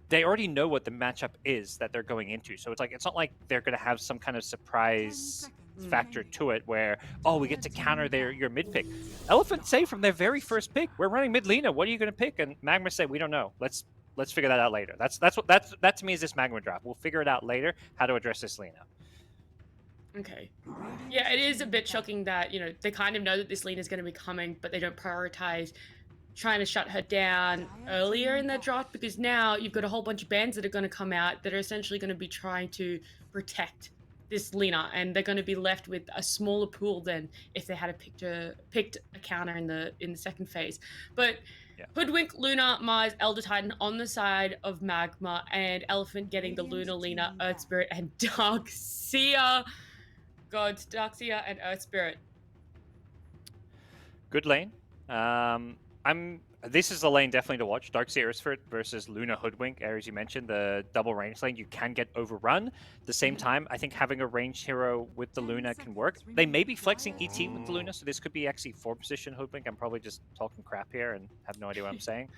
they already know what the matchup is that they're going into. So it's not like they're going to have some kind of surprise factor to it where, oh, we get to counter your mid pick. Elephant say from their very first pick, we're running mid Lina. What are you going to pick? And MagMa said, we don't know. Let's figure that out later. That to me is this MagMa draft. We'll figure it out later how to address this Lina. Okay. Yeah, it is a bit shocking that, they kind of know that this Lina is going to be coming, but they don't prioritize trying to shut her down earlier in their draft, because now you've got a whole bunch of bans that are going to come out that are essentially going to be trying to protect this Lina, and they're going to be left with a smaller pool than if they had picked a counter in the second phase. But Yeah. Hoodwink, Luna, Mars, Elder Titan on the side of MagMa, and Elephant getting the Luna, Lina, Earth Spirit, and Darkseer. God, Darkseer and Earth Spirit. Good lane. This is a lane definitely to watch. Darkseer Earthspirit versus Luna Hoodwink. As you mentioned, the double range lane, you can get overrun. At the same time, I think having a ranged hero with the Luna can work. They may be flexing ET with the Luna, so this could be actually 4-position Hoodwink. I'm probably just talking crap here and have no idea what I'm saying.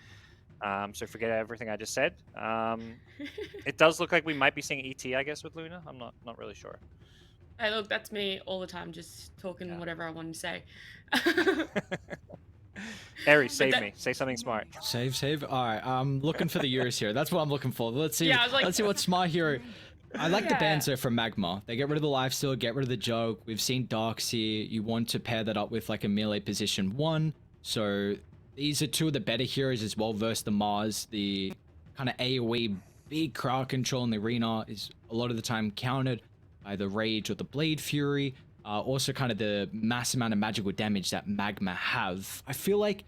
So forget everything I just said. It does look like we might be seeing ET, I guess, with Luna. I'm not really sure. Hey, look, that's me all the time, just talking whatever I want to say. Aries, save me. Say something smart. Save. All right, I'm looking for the Eurus here. That's what I'm looking for. Let's see. Yeah, I was like, let's see what smart hero. I like the bans though from MagMa. They get rid of the lifesteal, get rid of the joke. We've seen Darkseer. You want to pair that up with like a melee position 1. So these are two of the better heroes as well versus the Mars. The kind of AoE big crowd control in the arena is a lot of the time countered by the Rage or the Blade Fury. Also kind of the mass amount of magical damage that MagMa have. I feel like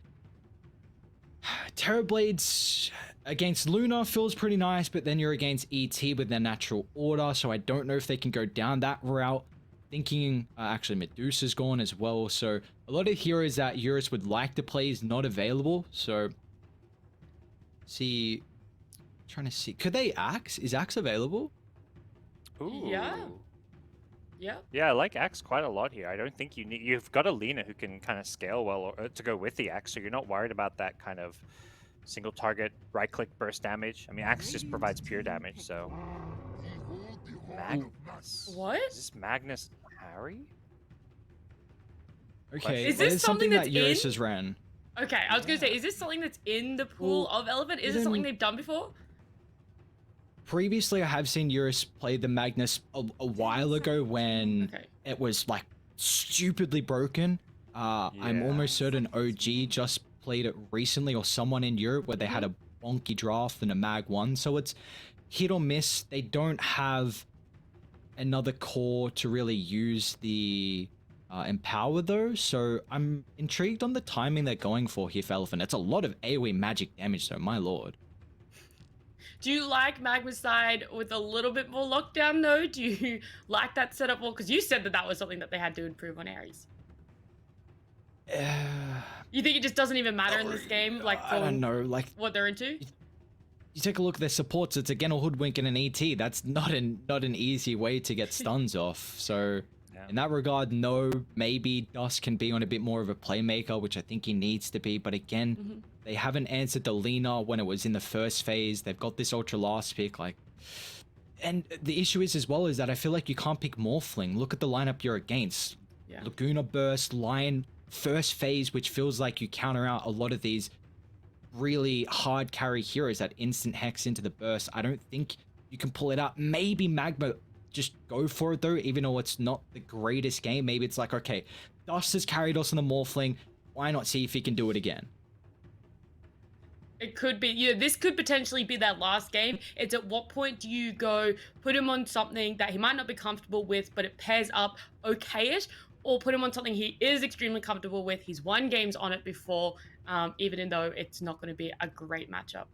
Terrorblades against Luna feels pretty nice, but then you're against ET with their natural order, so I don't know if they can go down that route. Thinking, actually Medusa's gone as well, so a lot of heroes that Eurus would like to play is not available, so... Trying to see, could they Axe? Is Axe available? Ooh. Yeah. Yeah, I like Axe quite a lot here. I don't think you've got a Lina who can kind of scale well to go with the Axe, so you're not worried about that kind of single target right-click burst damage. I mean, Axe just provides pure damage, so... Magnus? What? Is this Magnus Harry? Okay, is this something that Eurus in? has ran. Okay, I was going to say, is this something that's in the pool of Elephant? Is it something they've done before? Previously, I have seen Eurus play the Magnus a while ago when it was like stupidly broken. I'm almost certain OG just played it recently, or someone in Europe where they had a bonky draft and a Mag 1. So it's hit or miss. They don't have another core to really use the Empower though. So I'm intrigued on the timing they're going for here for Elephant. It's a lot of AoE magic damage though, my lord. Do you like MagMa's side with a little bit more lockdown though? Do you like that setup more? Because you said that was something that they had to improve on Ares. You think it just doesn't even matter in this game? Like, I don't know, like what they're into? You take a look at their supports, it's again a Hoodwink and an ET. That's not an easy way to get stuns off. So in that regard, no, maybe Dust can be on a bit more of a playmaker, which I think he needs to be. But again, they haven't answered the Lina when it was in the first phase. They've got this ultra last pick, like... And the issue is as well is that I feel like you can't pick Morphling. Look at the lineup you're against. Laguna Burst, Lion, first phase, which feels like you counter out a lot of these really hard carry heroes that instant hex into the burst. I don't think you can pull it out. Maybe MagMa just go for it though, even though it's not the greatest game. Maybe it's like, okay, Dust has carried us on the Morphling. Why not see if he can do it again? It could be, this could potentially be that last game. It's at what point do you go put him on something that he might not be comfortable with, but it pairs up okay-ish, or put him on something he is extremely comfortable with. He's won games on it before, even though it's not going to be a great matchup.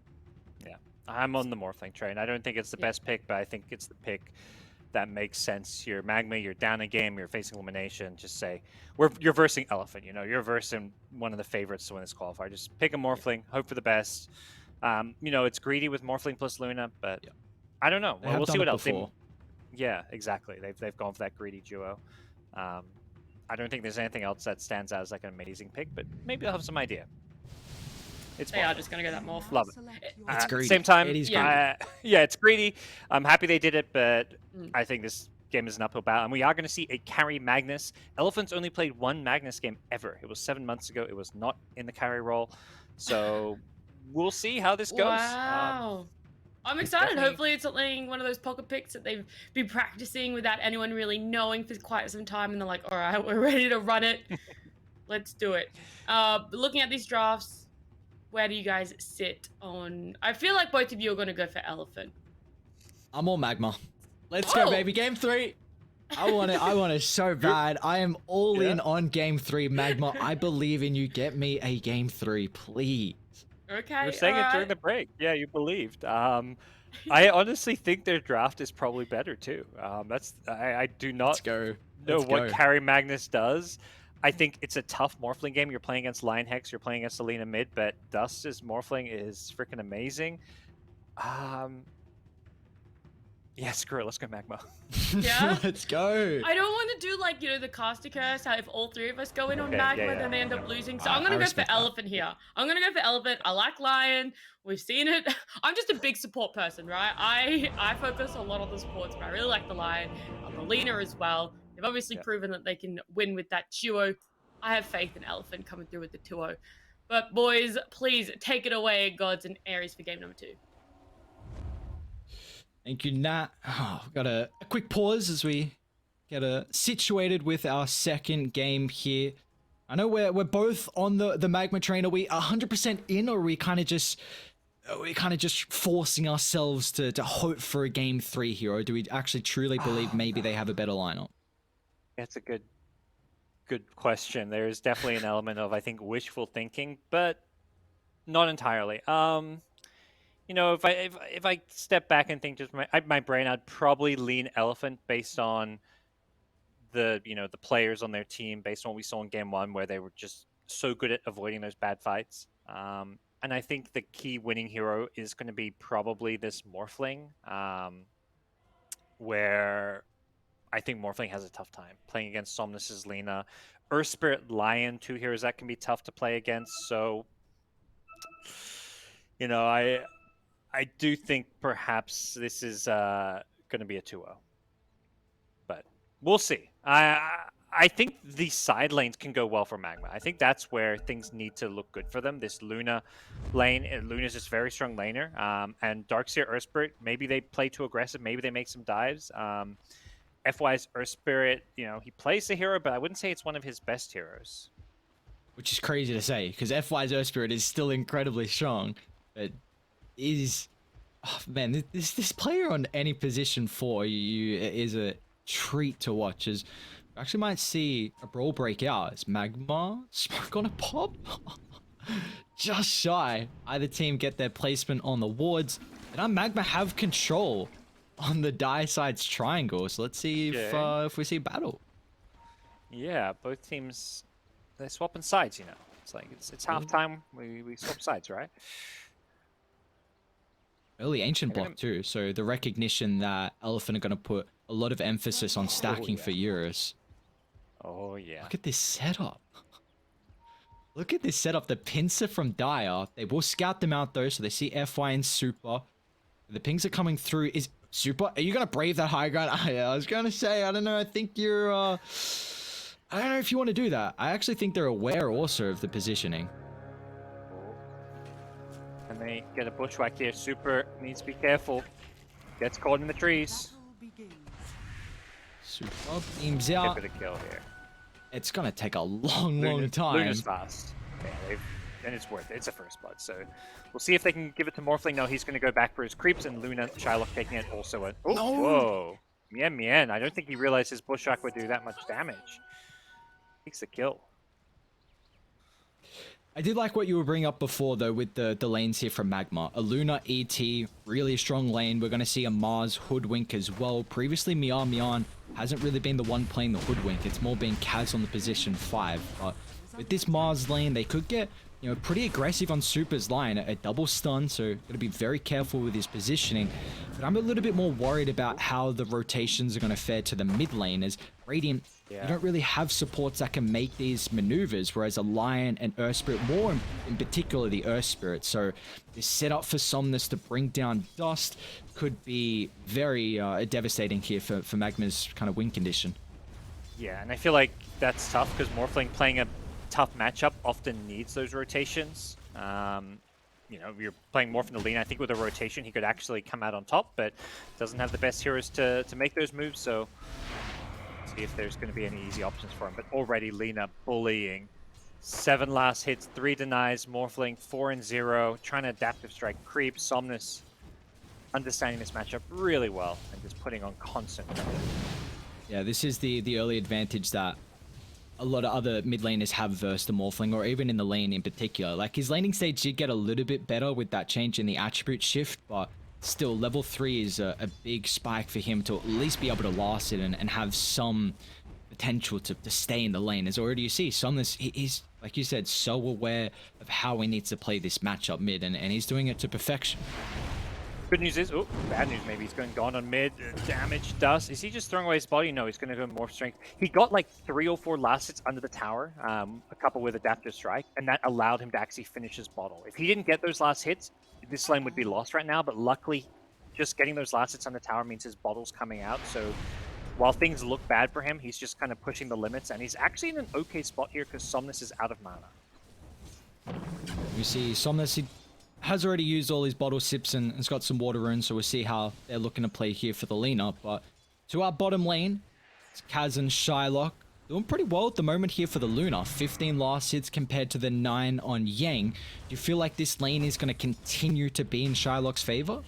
Yeah, I'm on the Morphling train. I don't think it's the best pick, but I think it's the pick that makes sense. You're MagMa, you're down a game, you're facing elimination. Just say, you're versing Elephant, you're versing one of the favorites to win this qualifier. Just pick a Morphling, hope for the best. It's greedy with Morphling plus Luna, but I don't know. Well, we'll see what else. Yeah, exactly. They've gone for that greedy duo. I don't think there's anything else that stands out as like an amazing pick, but maybe I'll have some idea. It's They are morphling. just gonna go that morph. Love it. It's At the greedy. same time, It is Yeah. yeah, it's greedy. I'm happy they did it, but Mm. I think this game is an uphill battle, and we are going to see a carry Magnus. Elephants only played one Magnus game ever. It was 7 months ago. It was not in the carry role, so we'll see how this goes. Wow. I'm it's excited. definitely- Hopefully, it's something one of those pocket picks that they've been practicing without anyone really knowing for quite some time, and they're like, "All right, we're ready to run it. Let's do it." Looking at these drafts, where do you guys sit on? I feel like both of you are going to go for elephant. I'm all MagMa. Let's go, Oh! baby. Game 3. I want it. I want it so bad. I am all in on game 3, MagMa. I believe in you. Get me a game 3, please. Okay. You were saying it during the break. Yeah, you believed. I honestly think their draft is probably better too. I do Let's not go. know Let's what go. carry Magnus does. I think it's a tough Morphling game. You're playing against Lion Hex, you're playing against Selena mid, but Dust's Morphling is freaking amazing. Yeah, screw it. Let's go MagMa. Yeah? Let's go. I don't want to do like, the caster curse, how if all three of us go in on Okay, MagMa, yeah, then they end up no. losing. So I I'm going to go for respect that. elephant here. I'm going to go for elephant. I like lion. We've seen it. I'm just a big support person, right? I focus a lot on the supports, but I really like the lion, the Lena as well. They've obviously proven that they can win with that duo. I have faith in elephant coming through with the 2-0. But boys, please take it away, GoDz and Aries for game number 2. Thank you, Nat. Oh, we've got a quick pause as we get situated with our second game here. I know we're both on the MagMa train. Are we 100% in, or are we kind of just forcing ourselves to hope for a game 3 here, or do we actually truly believe maybe they have a better lineup? That's a good question. There's definitely an element of, I think, wishful thinking, but not entirely. If I step back and think just my brain, I'd probably lean elephant based on the players on their team, based on what we saw in game 1, where they were just so good at avoiding those bad fights. And I think the key winning hero is going to be probably this Morphling, where I think Morphling has a tough time playing against Somnus's Lena. Earth Spirit Lion, 2 heroes that can be tough to play against. So, I do think perhaps this is going to be a 2-0. But we'll see. I think the side lanes can go well for MagMa. I think that's where things need to look good for them. This Luna lane, Luna's just very strong laner. And Darkseer Earth Spirit, maybe they play too aggressive. Maybe they make some dives. FY's Earth Spirit, he plays the hero, but I wouldn't say it's one of his best heroes. Which is crazy to say, because FY's Earth Spirit is still incredibly strong, but is... Oh, man, this player on any position for you is a treat to watch. As we actually might see a brawl break out. Is MagMa smoke on a pop? Just shy. Either team get their placement on the wards. And now MagMa have control on the Decisive's triangle. So let's see if we see battle. Yeah, both teams, they're swapping sides, It's like, it's halftime, we swap sides, right? Early Ancient block too, so the recognition that Elephant are going to put a lot of emphasis on stacking for Eurus. Oh, yeah. Look at this setup. Look at this setup. The pincer from Dire. They will scout them out though, so they see FY and Super. The pings are coming through. Is Super, are you going to brave that high ground? I was going to say, I don't know. I think you're, I don't know if you want to do that. I actually think they're aware also of the positioning. And they get a bushwhack here. Super needs to be careful. Gets caught in the trees. Super beams out. Get a kill here. It's gonna take a long time. Luna's fast. Yeah, and it's worth it. It's a first blood. So we'll see if they can give it to Morphling. No, he's gonna go back for his creeps, and Luna Shylock taking it also. Whoa. Mien. I don't think he realized his bushwhack would do that much damage. Takes the kill. I did like what you were bringing up before, though, with the lanes here from MagMa. A Luna ET, really strong lane. We're going to see a Mars Hoodwink as well. Previously, Mian hasn't really been the one playing the Hoodwink. It's more been Kaz on the position 5. But with this Mars lane, they could get you know, pretty aggressive on Super's line, a double stun, so got to be very careful with his positioning. But I'm a little bit more worried about how the rotations are going to fare to the mid lane, as Radiant, you don't really have supports that can make these maneuvers, whereas a Lion and Earth Spirit, more in particular the Earth Spirit. So this setup for Somnus to bring down Dust could be very devastating here for MagMa's kind of win condition. Yeah, and I feel like that's tough because Morphling playing a tough matchup often needs those rotations. You know, you're playing Morph in the lane. I think with a rotation, he could actually come out on top, but doesn't have the best heroes to make those moves. So see if there's going to be any easy options for him. But already Lina bullying. 7 last hits, 3 denies, Morphling 4 and 0, trying to adaptive strike creep. Somnus understanding this matchup really well and just putting on constant pressure. Yeah, this is the early advantage that a lot of other mid laners have versus the Morphling, or even in the lane in particular. Like, his laning stage did get a little bit better with that change in the attribute shift, but still, level 3 is a big spike for him to at least be able to last it and have some potential to stay in the lane. As already you see, Somnus, he's, like you said, so aware of how he needs to play this matchup mid, and he's doing it to perfection. Good news is, oh, bad news maybe. He's going gone on mid. Damage, Dust. Is he just throwing away his body? No, he's going to go Morph Strength. He got like 3 or 4 last hits under the tower, a couple with Adaptive Strike, and that allowed him to actually finish his bottle. If he didn't get those last hits, this lane would be lost right now, but luckily, just getting those last hits on the tower means his bottle's coming out, so while things look bad for him, he's just kind of pushing the limits, and he's actually in an okay spot here because Somnus is out of mana. We see Somnus, he has already used all his bottle sips and has got some water runes, so we'll see how they're looking to play here for the Lina. But to our bottom lane, it's Kaz and Shylock. Doing pretty well at the moment here for the Luna. 15 last hits compared to the 9 on Yang. Do you feel like this lane is going to continue to be in Shylock's favor?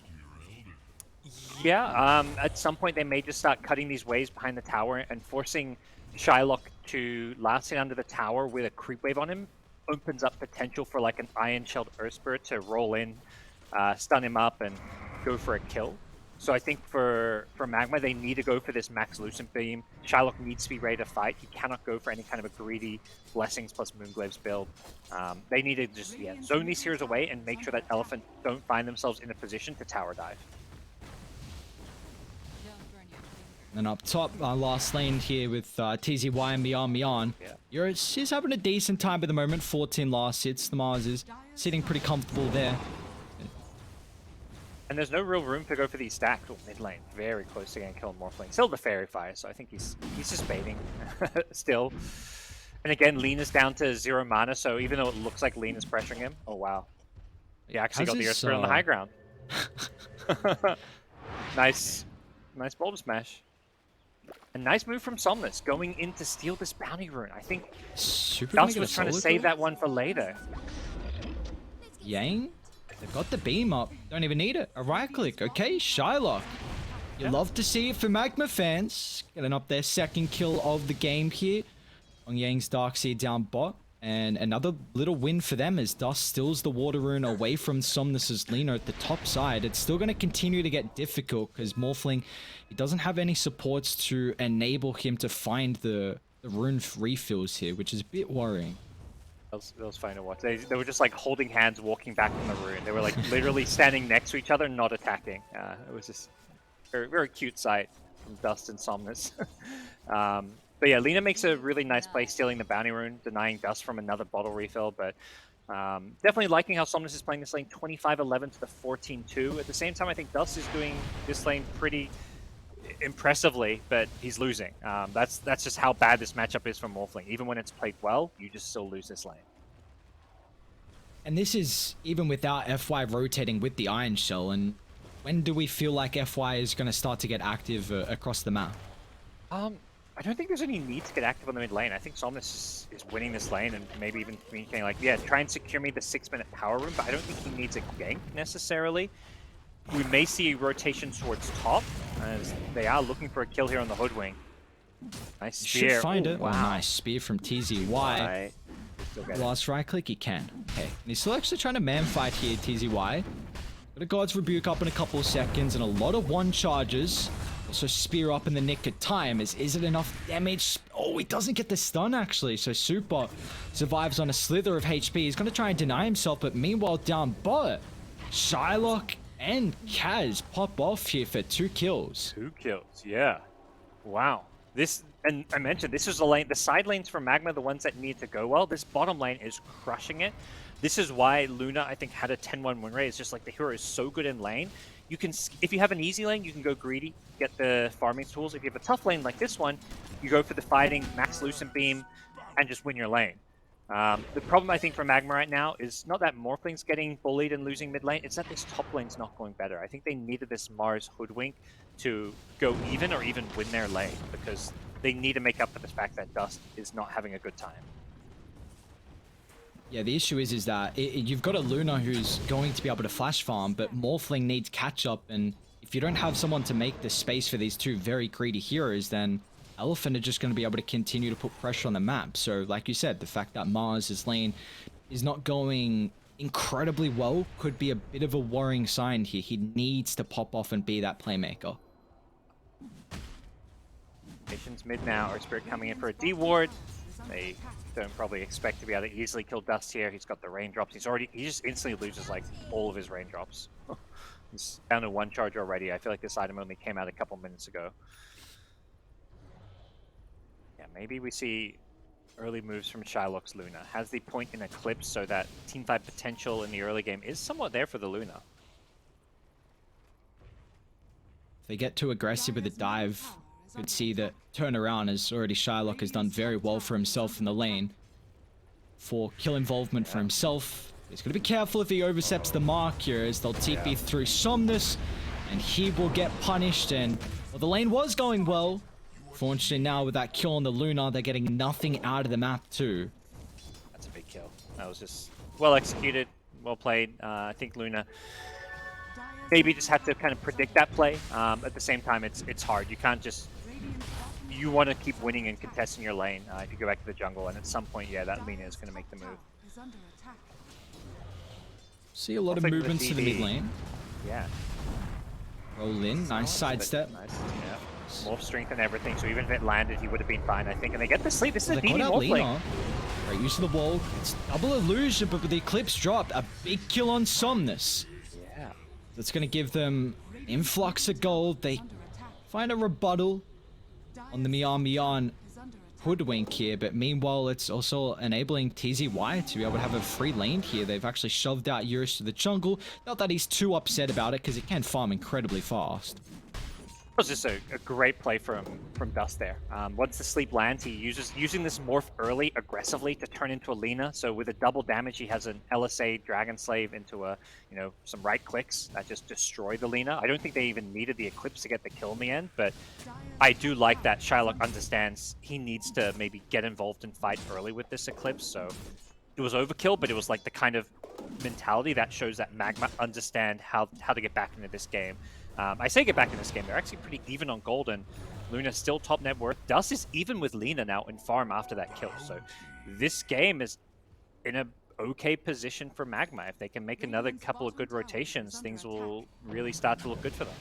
Yeah, at some point they may just start cutting these waves behind the tower and forcing Shylock to last hit under the tower with a creep wave on him. Opens up potential for like an Iron Shelled Earth Spirit to roll in, stun him up, and go for a kill. So I think for MagMa, they need to go for this Max Lucent Beam. Shylock needs to be ready to fight. He cannot go for any kind of a greedy Blessings plus Moonglaves build. They need to just zone these heroes away and make sure that Elephant don't find themselves in a position to tower dive. And up top, our last lane here with TZY and Mian. Yeah. She's having a decent time at the moment. 14 last hits. The Mars is sitting pretty comfortable there. And there's no real room to go for these stacks. Oh, mid lane, very close to getting killed Morphling. Still the Fairy Fire, so I think he's just baiting still. And again, Lena's down to 0 mana, so even though it looks like Lena's pressuring him, oh wow. He actually got the Earth Spirit on the high ground. Nice Boulder Smash. A nice move from Somnus, going in to steal this bounty rune. I think Dust was trying to save that one for later. Yang? They've got the beam up. Don't even need it. A right click. Okay, Shylock. You love to see it for MagMa fans. Getting up their second kill of the game here. On Yang's Darkseer down bot. And another little win for them as Dust steals the water rune away from Somnus's Lina at the top side. It's still going to continue to get difficult because Morphling, he doesn't have any supports to enable him to find the rune refills here, which is a bit worrying. That was fine to watch. They were just like holding hands, walking back from the rune. They were like literally standing next to each other, not attacking. It was just very, very cute sight from Dust and Somnus. But yeah, Lina makes a really nice play stealing the bounty rune, denying Dust from another bottle refill, but definitely liking how Somnus is playing this lane 25-11 to the 14-2. At the same time, I think Dust is doing this lane pretty impressively, but he's losing. That's just how bad this matchup is for Morphling. Even when it's played well, you just still lose this lane. And this is even without FY rotating with the Iron Shell, and when do we feel like FY is going to start to get active across the map? I don't think there's any need to get active on the mid lane. I think Somnus is winning this lane and maybe even communicating like, yeah, try and secure me the 6-minute power room, but I don't think he needs a gank necessarily. We may see a rotation towards top, as they are looking for a kill here on the Hoodwink. Nice spear. Should find Ooh, it. wow. Oh, nice spear from TZY. Last right click, he can. Okay. And he's still actually trying to man fight here, TZY. Got a God's Rebuke up in a couple of seconds and a lot of one charges. Also spear up in the nick of time. Is it enough damage? Oh, he doesn't get the stun actually. So Super survives on a slither of HP. He's going to try and deny himself, but meanwhile down bot, Shylock and Kaz pop off here for 2 kills. 2 kills, yeah. Wow. This, and I mentioned, this is the lane, the side lanes for MagMa, the ones that need to go well. This bottom lane is crushing it. This is why Luna, I think, had a 10-1 win rate. It's just like the hero is so good in lane. You can, if you have an easy lane, you can go greedy, get the farming tools. If you have a tough lane like this one, you go for the fighting, max Lucent Beam, and just win your lane. The problem, I think, for MagMa right now is not that Morphling's getting bullied and losing mid lane, it's that this top lane's not going better. I think they needed this Mars Hoodwink to go even or even win their lane, because they need to make up for the fact that Dust is not having a good time. Yeah, the issue is that you've got a Luna who's going to be able to flash farm, but Morphling needs catch up, and if you don't have someone to make the space for these 2 very greedy heroes, then Elephant are just going to be able to continue to put pressure on the map. So, like you said, the fact that Mars' lane is not going incredibly well could be a bit of a worrying sign here. He needs to pop off and be that playmaker. Mission's mid now, or Spirit coming in for a D ward. They don't probably expect to be able to easily kill Dust here. He's got the raindrops. He just instantly loses like all of his raindrops. He's down to 1 charge already. I feel like this item only came out a couple minutes ago. Yeah, maybe we see early moves from Shylock's Luna. Has the point in Eclipse so that teamfight potential in the early game is somewhat there for the Luna. If they get too aggressive with the dive, you could see that turnaround as already Shylock has done very well for himself in the lane. For kill involvement for himself. He's got to be careful if he oversteps the mark here, as they'll TP through Somnus, and he will get punished. And well, the lane was going well. Fortunately now with that kill on the Luna, they're getting nothing out of the map too. That's a big kill. That was just well executed, well played. I think Luna maybe just had to kind of predict that play. At the same time, it's hard. You can't just... You want to keep winning and contesting your lane if you go back to the jungle, and at some point, yeah, that Lina is going to make the move. See a lot of movements to the mid lane. Yeah. Roll in, nice sidestep. Nice, yeah. Morph strength and everything, so even if it landed, he would have been fine, I think. And they get the sleep. This is a DD Morphling. Great use of the wall. It's double illusion, but with the Eclipse dropped, a big kill on Somnus. Yeah. That's going to give them influx of gold. They find a rebuttal on the Mian Hoodwink here, but meanwhile it's also enabling TZY to be able to have a free lane here. They've actually shoved out Eurus to the jungle. Not that he's too upset about it, because he can farm incredibly fast. It was just a great play from Dust there. Once the sleep lands, he using this morph early aggressively to turn into a Lina. So with a double damage, he has an LSA Dragon Slave into a some right clicks that just destroy the Lina. I don't think they even needed the Eclipse to get the kill in the end, but I do like that Shylock understands he needs to maybe get involved and fight early with this Eclipse. So it was overkill, but it was like the kind of mentality that shows that MagMa understand how to get back into this game. I say get back in this game. They're actually pretty even on gold, and Luna's still top net worth. Dust is even with Lina now in farm after that kill. So this game is in a okay position for MagMa. If they can make another couple of good rotations, things will really start to look good for them.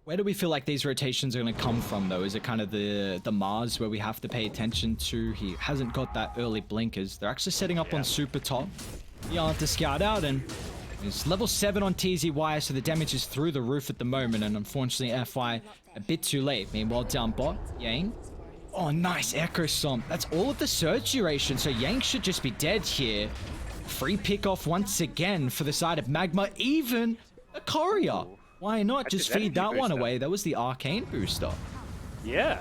Where do we feel like these rotations are going to come from, though? Is it kind of the Mars where we have to pay attention to? He hasn't got that early blinkers. They're actually setting up on super top. Beyond to scout out, and it's level 7 on TZY, so the damage is through the roof at the moment, and unfortunately FI a bit too late. Meanwhile, down bot, Yang. Oh, nice Echo Stomp. That's all of the surge duration, so Yang should just be dead here. Free pick off once again for the side of MagMa, even a courier. Why not just feed that one away? That was the arcane booster. Yeah,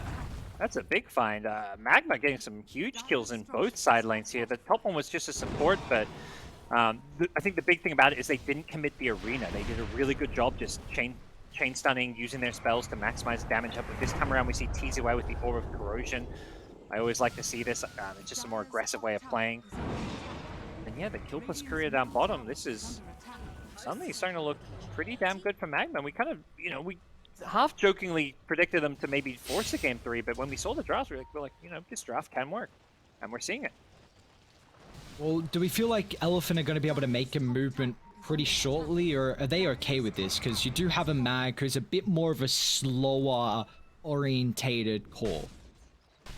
that's a big find. MagMa getting some huge kills in both side lanes here. The top one was just a support, but I think the big thing about it is they didn't commit the arena. They did a really good job just chain stunning, using their spells to maximize damage up. But this time around, we see TZY with the Aura of Corrosion. I always like to see this. It's just a more aggressive way of playing. And yeah, the kill plus courier down bottom. This is suddenly starting to look pretty damn good for MagMa. We kind of, we half jokingly predicted them to maybe force a game 3, but when we saw the drafts, we're like, this draft can work, and we're seeing it. Well, do we feel like Elephant are going to be able to make a movement pretty shortly, or are they okay with this? Because you do have a Mag who's a bit more of a slower orientated core.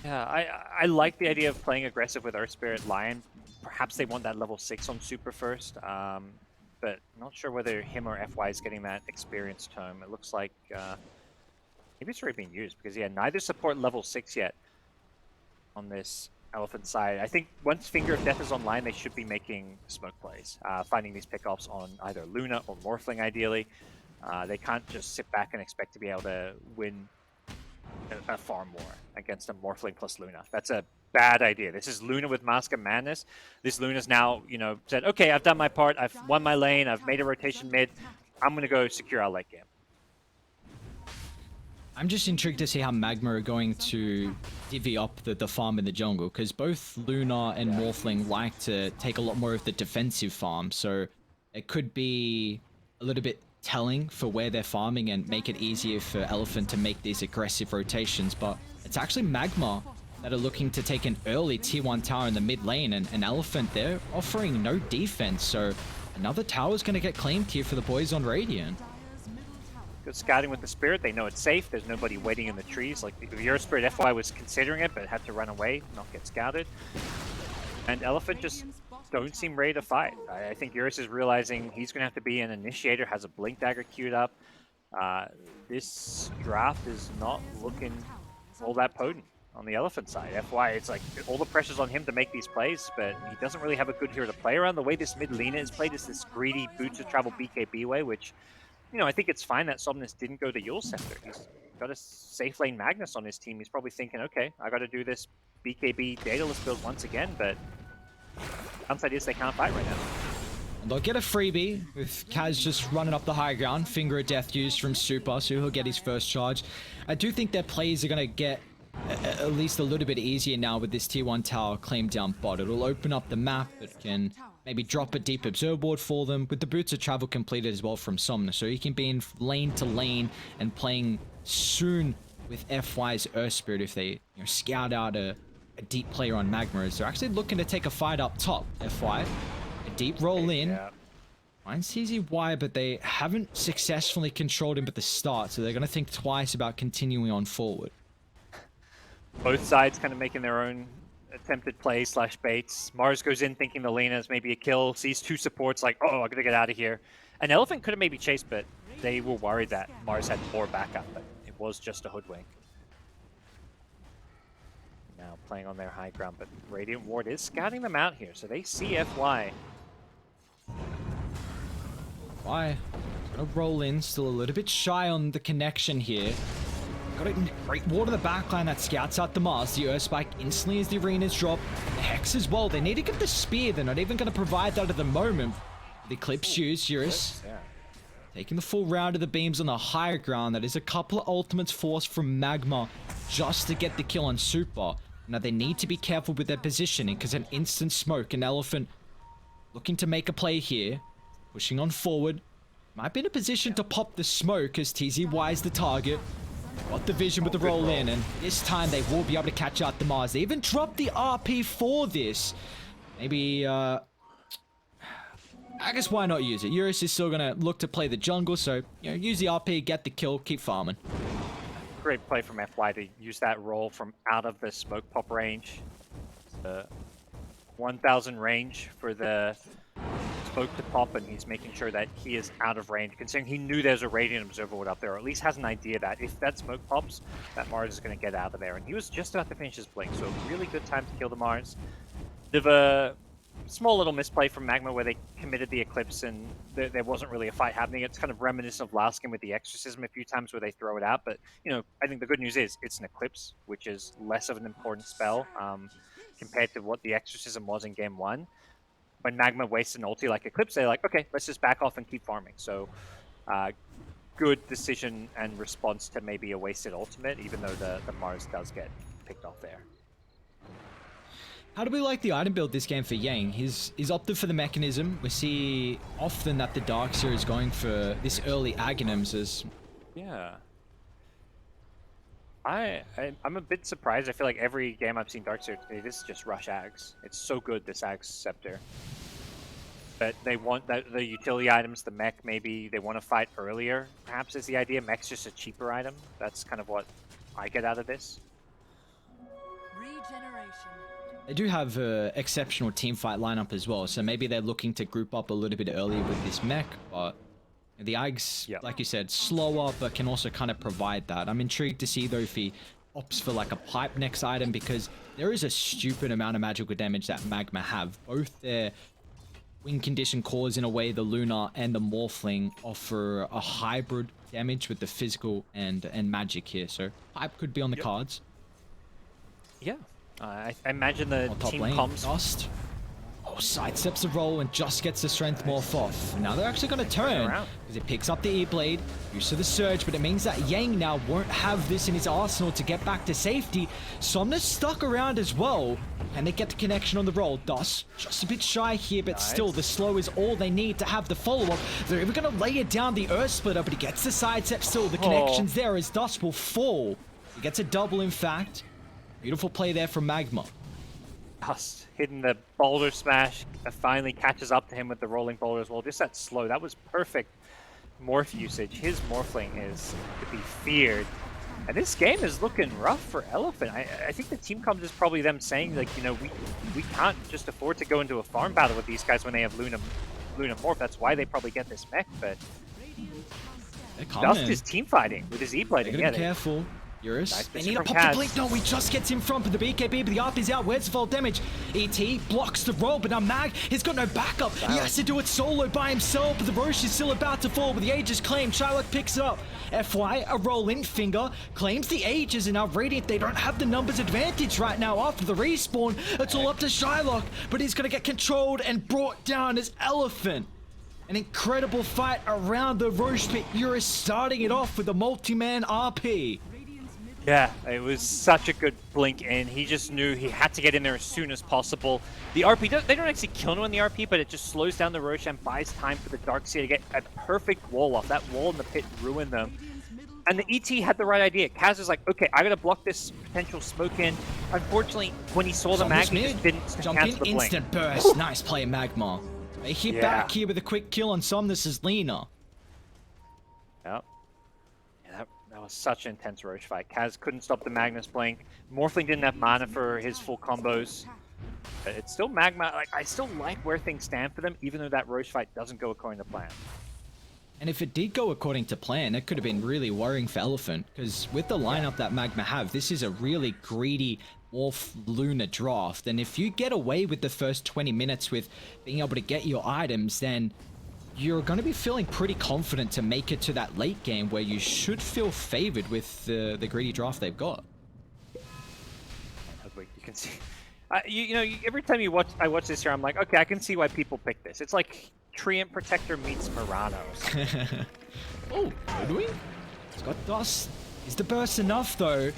Yeah, I like the idea of playing aggressive with Earth Spirit Lion. Perhaps they want that level 6 on Super first, but not sure whether him or FY is getting that experience tome. It looks like maybe it's already being used because, yeah, neither support level 6 yet on this Elephant side. I think once Finger of Death is online, they should be making smoke plays, finding these pickoffs on either Luna or Morphling ideally. They can't just sit back and expect to be able to win a farm war against a Morphling plus Luna. That's a bad idea. This is Luna with Mask of Madness. This Luna's now, you know, said, okay, I've done my part. I've won my lane. I've made a rotation mid. I'm going to go secure our late game. I'm just intrigued to see how MagMa are going to divvy up the farm in the jungle, because both Luna and Morphling like to take a lot more of the defensive farm, so it could be a little bit telling for where they're farming and make it easier for Elephant to make these aggressive rotations. But it's actually MagMa that are looking to take an early tier 1 tower in the mid lane, and Elephant, they're offering no defense, so another tower is going to get claimed here for the boys on Radiant. Good scouting with the Spirit. They know it's safe. There's nobody waiting in the trees. Like, if your Spirit FY was considering it, but had to run away, not get scouted. And Elephant just don't seem ready to fight. I think Eurus is realizing he's going to have to be an initiator, has a Blink Dagger queued up. This draft is not looking all that potent on the Elephant side. FY, it's like all the pressure's on him to make these plays, but he doesn't really have a good hero to play around. The way this mid Lina is played is this greedy boots to travel BKB way, which, you know, I think it's fine that Somnus didn't go to Yule Scepter. He's got a safe lane Magnus on his team. He's probably thinking, okay, I got to do this BKB Daedalus build once again, but downside is they can't fight right now. And they'll get a freebie with Kaz just running up the high ground. Finger of Death used from Super, so he'll get his first charge. I do think their plays are going to get at least a little bit easier now with this tier 1 tower claimed down bot. It'll open up the map. It can maybe drop a deep observe ward for them with the boots of travel completed as well from Somnus, so he can be in lane to lane and playing soon with FY's Earth Spirit if they, you know, scout out a deep player on MagMa, as they're actually looking to take a fight up top. FY, a deep roll in. Yeah. Finds CZY, but they haven't successfully controlled him at the start, so they're going to think twice about continuing on forward. Both sides kind of making their own attempted plays slash baits. Mars goes in thinking the Lina is maybe a kill, sees two supports like, oh, I gotta get out of here. An Elephant could have maybe chased, but they were worried that Mars had more backup, but it was just a hoodwink. Now playing on their high ground, but Radiant Ward is scouting them out here, so they see FY. Why? Gonna roll in, still a little bit shy on the connection here. Got a great ward in the backline that scouts out the Mars. The Earth Spike instantly as the arenas drop. The Hex as well. They need to get the spear. They're not even going to provide that at the moment. The Eclipse used. Eurus taking the full round of the beams on the higher ground. That is a couple of ultimates forced from MagMa just to get the kill on Super. Now they need to be careful with their positioning because an instant smoke. An Elephant looking to make a play here. Pushing on forward. Might be in a position to pop the smoke as TZY is the target. Got the vision with the roll in, and this time they will be able to catch out the Mars. They even dropped the RP for this. Maybe, I guess why not use it? Eurus is still gonna look to play the jungle, so, you know, use the RP, get the kill, keep farming. Great play from FY to use that roll from out of the smoke pop range. 1,000 range for the smoke to pop, and he's making sure that he is out of range, considering he knew there's a Radiant Observer Ward up there, or at least has an idea that if that smoke pops, that Mars is going to get out of there. And he was just about to finish his blink, so really good time to kill the Mars. Bit of a small little misplay from MagMa where they committed the Eclipse and there wasn't really a fight happening. It's kind of reminiscent of last game with the Exorcism a few times where they throw it out, but, you know, I think the good news is it's an Eclipse, which is less of an important spell compared to what the Exorcism was in game 1. When MagMa wastes an ulti like Eclipse, they're like, okay, let's just back off and keep farming. So, good decision and response to maybe a wasted ultimate, even though the Mars does get picked off there. How do we like the item build this game for Yang? He's opted for the mechanism. We see often that the Darkseer is going for this early Aghanims as... Yeah. I'm a bit surprised. I feel like every game I've seen Darkseer, it is just rush Ags. It's so good, this Ags Scepter. but they want the utility items, the mech, maybe they want to fight earlier, perhaps is the idea. Mech's just a cheaper item. That's kind of what I get out of this. They do have an exceptional team fight lineup as well, so maybe they're looking to group up a little bit earlier with this mech, but the Ags, like you said, slower, but can also kind of provide that. I'm intrigued to see, though, if he opts for like a pipe next item, because there is a stupid amount of magical damage that MagMa have. Both their win condition cores, in a way, the Luna and the Morphling offer a hybrid damage with the physical and magic here, so pipe could be on the cards. Yeah. I imagine the team lane, comms. Dust. Oh, sidesteps the roll and just gets the strength morph off. Now they're actually going to turn because it picks up the E-Blade, use of the Surge, but it means that Yang now won't have this in his arsenal to get back to safety. Somna's stuck around as well, and they get the connection on the roll. Dust just a bit shy here, but still the slow is all they need to have the follow-up. They're even going to lay it down the Earth Splitter, but he gets the sidestep still. The connection's there as Dust will fall. He gets a double, in fact. Beautiful play there from MagMa. Dust hitting the boulder smash, finally catches up to him with the rolling boulder as well. Just that slow, that was perfect morph usage. His morphling is to be feared. And this game is looking rough for Elephant. I think the team comms is probably them saying, like, you know, we can't just afford to go into a farm battle with these guys when they have Luna morph. That's why they probably get this mech, but Dust is team fighting with his E-Blade. They're gonna be careful. Eurus, they need to pop the blink. No, he just gets in front of the BKB, but the ARP is out. Where's the fall damage? ET blocks the roll, but now Mag, he's got no backup. He has to do it solo by himself, but the Roche is still about to fall, but the Aegis claim. Shylock picks it up. FY, a roll-in finger, claims the Aegis, and now Radiant, they don't have the numbers advantage right now after the respawn. It's all up to Shylock, but he's going to get controlled and brought down as Elephant. An incredible fight around the Roche pit. Eurus starting it off with a multi-man RP. Yeah, it was such a good blink in. He just knew he had to get in there as soon as possible. The RP, they don't actually kill him in the RP, but it just slows down the Roche and buys time for the Darkseer to get a perfect wall off. That wall in the pit ruined them. And the ET had the right idea. Kaz was like, okay, I gotta block this potential smoke in. Unfortunately, when he saw the mag, he just didn't jump cancel in, the blink. instant burst. Nice play, MagMa. They hit back here with a quick kill on Somnus as Lena. Yep. That was such an intense Roche fight. Kaz couldn't stop the Magnus blink. Morphling didn't have mana for his full combos. But it's still MagMa. Like, I still like where things stand for them, even though that Roche fight doesn't go according to plan. And if it did go according to plan, it could have been really worrying for Elephant, because with the lineup that MagMa have, this is a really greedy Morph Luna draft. And if you get away with the first 20 minutes with being able to get your items, then you're going to be feeling pretty confident to make it to that late game where you should feel favored with the greedy draft they've got. You can see, you know, every time I watch this here, I'm like, okay, I can see why people pick this. It's like Treant Protector meets Murano. Oh, Goodwin? It's got Dust. Is the burst enough though?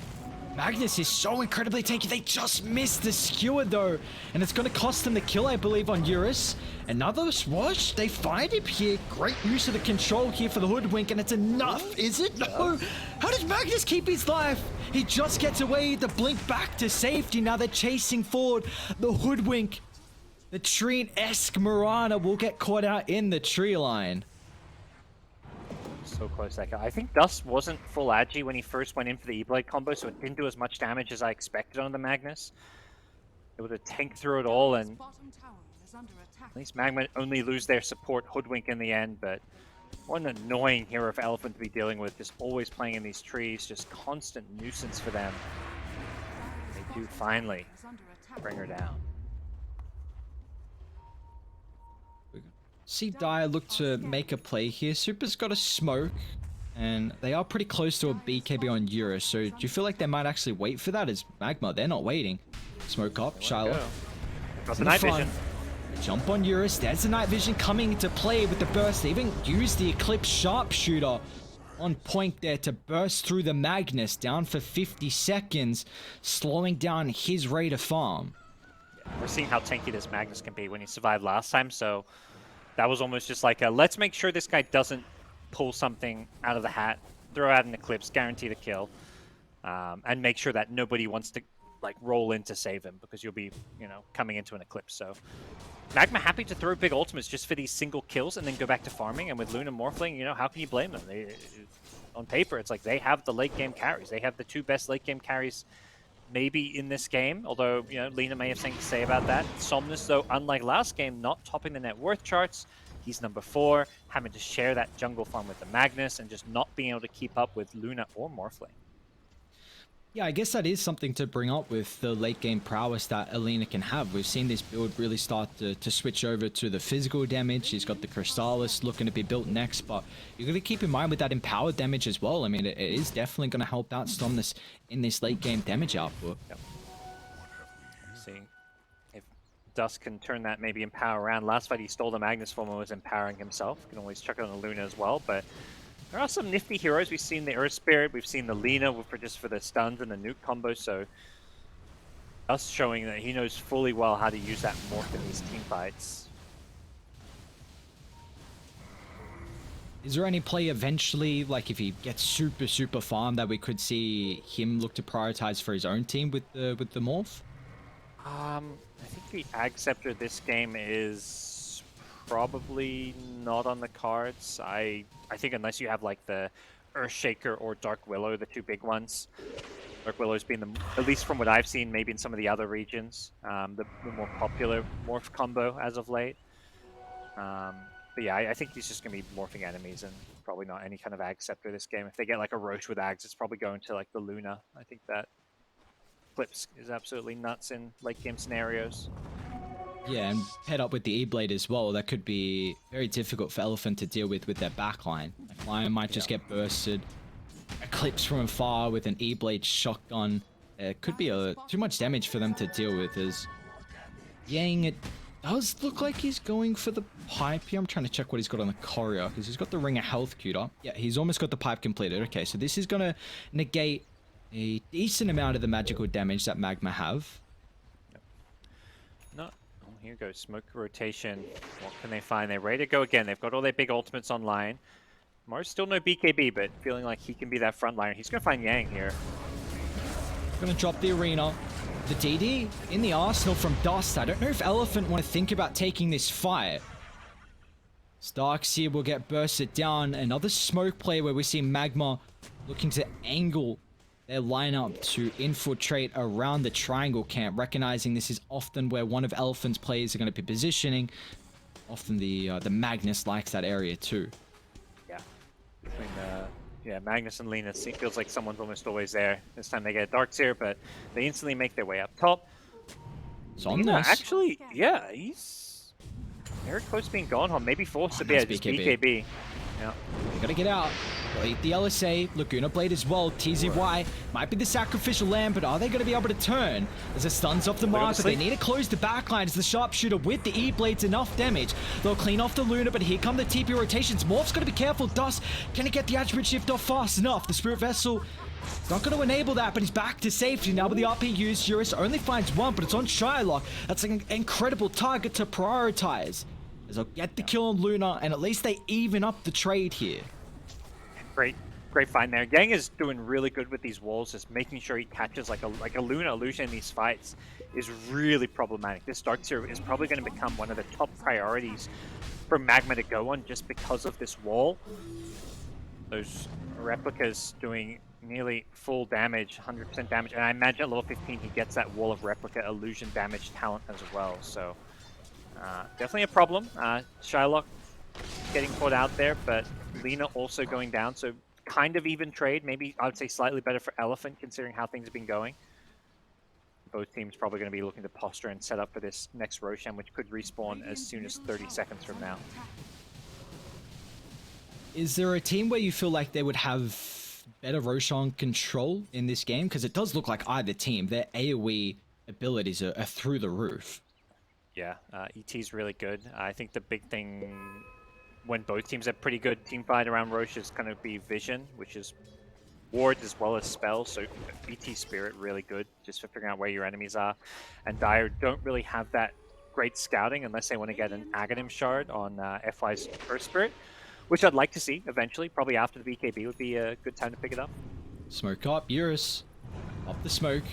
Magnus is so incredibly tanky. They just missed the skewer though. And it's going to cost them the kill, I believe, on Eurus. Another swash. They find him here. Great use of the control here for the Hoodwink. And it's enough, is it? No. How does Magnus keep his life? He just gets away. The blink back to safety. Now they're chasing forward. The Hoodwink. The Treant-esque Mirana will get caught out in the tree line. So close that guy. I think Dust wasn't full agi when he first went in for the E-Blade combo, so it didn't do as much damage as I expected on the Magnus. Able to tank through it all, and at least MagMa only lose their support Hoodwink in the end, but what an annoying hero for Elephant to be dealing with, just always playing in these trees, just constant nuisance for them. They do finally bring her down. See Dire look to make a play here. Super's got a smoke, and they are pretty close to a BKB on Eurus, so do you feel like they might actually wait for that as MagMa? They're not waiting. Smoke up, Shiloh. Got the night vision. Jump on Eurus. There's the night vision coming into play with the burst. They even use the Eclipse Sharpshooter on point there to burst through the Magnus, down for 50 seconds, slowing down his rate of farm. Yeah, we're seeing how tanky this Magnus can be when he survived last time, so that was almost just like a, let's make sure this guy doesn't pull something out of the hat, throw out an Eclipse, guarantee the kill, and make sure that nobody wants to like roll in to save him because you'll be, you know, coming into an eclipse. So MagMa happy to throw big ultimates just for these single kills and then go back to farming. And with Luna Morphling, you know, how can you blame them? On paper, it's like they have the late game carries. They have the 2 best late game carries maybe in this game, although, you know, Lena may have something to say about that. Somnus, though, unlike last game, not topping the net worth charts. He's number 4, having to share that jungle farm with the Magnus and just not being able to keep up with Luna or Morphling. Yeah, I guess that is something to bring up with the late game prowess that Alina can have. We've seen this build really start to switch over to the physical damage. She's got the Crystallis looking to be built next, but you're going to keep in mind with that empowered damage as well. I mean, it is definitely going to help out Somnus in this late game damage output. Yep. See if Dusk can turn that maybe empower around. Last fight he stole the Magnus form and was empowering himself. Can always chuck it on the Luna as well, but there are some nifty heroes. We've seen the Earth Spirit, we've seen the Lina just for the stuns and the nuke combo, so us showing that he knows fully well how to use that morph in these team fights. Is there any play eventually, like if he gets super farmed, that we could see him look to prioritize for his own team with the morph? I think the Ag Scepter this game is probably not on the cards. I think unless you have like the Earthshaker or Dark Willow, the 2 big ones. Dark Willow's been at least from what I've seen, maybe in some of the other regions, the more popular morph combo as of late. But yeah, I think he's just going to be morphing enemies and probably not any kind of Ag Scepter this game. If they get like a Roche with Ags, it's probably going to like the Luna. I think that Clips is absolutely nuts in late game scenarios. Yeah, and paired up with the E-Blade as well, that could be very difficult for Elephant to deal with their backline. Like Lion might just get bursted. Eclipse from afar with an E-Blade shotgun. It could be too much damage for them to deal with as Yang, it does look like he's going for the pipe here. I'm trying to check what he's got on the courier because he's got the Ring of Health queued up. Yeah, he's almost got the pipe completed. Okay, so this is going to negate a decent amount of the magical damage that MagMa have. No. Oh, here goes smoke rotation. What can they find? They're ready to go again. They've got all their big ultimates online. Mars still no BKB, but feeling like he can be that frontliner. He's going to find Yang here. Gonna drop the arena. The DD in the arsenal from Dust. I don't know if Elephant want to think about taking this fight. Starks here will get bursted down. Another smoke play where we see MagMa looking to angle their lineup to infiltrate around the triangle camp, recognizing this is often where one of Elephant's players are going to be positioning. Often the Magnus likes that area too. Yeah. Between yeah, Magnus and Lena, it feels like someone's almost always there. This time they get Darkseer, but they instantly make their way up top. Lena, actually, yeah, he's very close to being gone home. Maybe forced to be at BKB. Yeah. They gotta get out. They'll eat the LSA, Laguna Blade as well, TZY. Might be the sacrificial lamb, but are they gonna be able to turn? As it stuns off the mark, but they need to close the backline as the sharpshooter with the E-Blades enough damage. They'll clean off the Luna, but here come the TP rotations. Morph's gotta be careful. Dust, can he get the attribute shift off fast enough? The Spirit Vessel not going to enable that, but he's back to safety now with the RPUs. Eurus only finds one, but it's on Shylock. That's an incredible target to prioritize. As they'll get the kill on Luna, and at least they even up the trade here. Great find there. Yang is doing really good with these walls, just making sure he catches like a Luna illusion in these fights is really problematic. This Darkseer is probably going to become one of the top priorities for MagMa to go on just because of this wall. Those replicas doing nearly full damage, 100% damage, and I imagine at level 15 he gets that wall of replica illusion damage talent as well, so definitely a problem. Shylock getting caught out there, but Lena also going down, so kind of even trade. Maybe I would say slightly better for Elephant considering how things have been going. Both teams probably going to be looking to posture and set up for this next Roshan, which could respawn as soon as 30 seconds from now. Is there a team where you feel like they would have better Roshan control in this game? Because it does look like either team, their AoE abilities are through the roof. Yeah, ET's really good. I think the big thing when both teams have pretty good team fight around Roche is going to be vision, which is ward as well as spells. So ET Spirit really good just for figuring out where your enemies are. And Dire don't really have that great scouting unless they want to get an Aghanim shard on FY's Earth Spirit, which I'd like to see eventually. Probably after the BKB would be a good time to pick it up. Smoke up, Eurus. Up the smoke.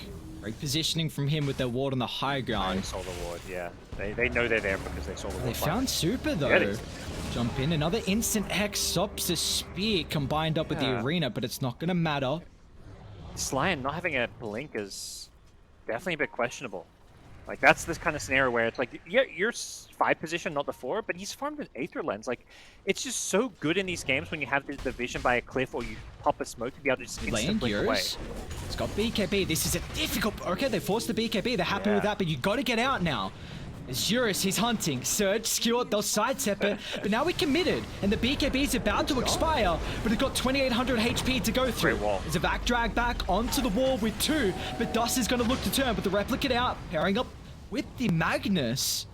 Great positioning from him with their ward on the high They ground. saw the ward, yeah. They know they're there because they saw the ward. They found super though. Yeah, Jump in, another instant X stops the spear combined up with the arena, but it's not gonna matter. Slyan not having a blink is definitely a bit questionable. Like, that's this kind of scenario where it's like, yeah, you're 5 position, not the 4, but he's farmed an Aether Lens. Like, it's just so good in these games when you have the vision by a cliff or you pop a smoke to be able to just instant blink away. It's got BKB. This is a difficult... Okay, they forced the BKB. They're happy with that, but you got to get out now. It's Eurus, he's hunting. Surge, Skewed, they'll sidestep it, but now we committed, and the BKB is about to expire, but it's got 2800 HP to go through. There's a back drag back onto the wall with 2, but Dust is going to look to turn, but the replicate out, pairing up with the Magnus.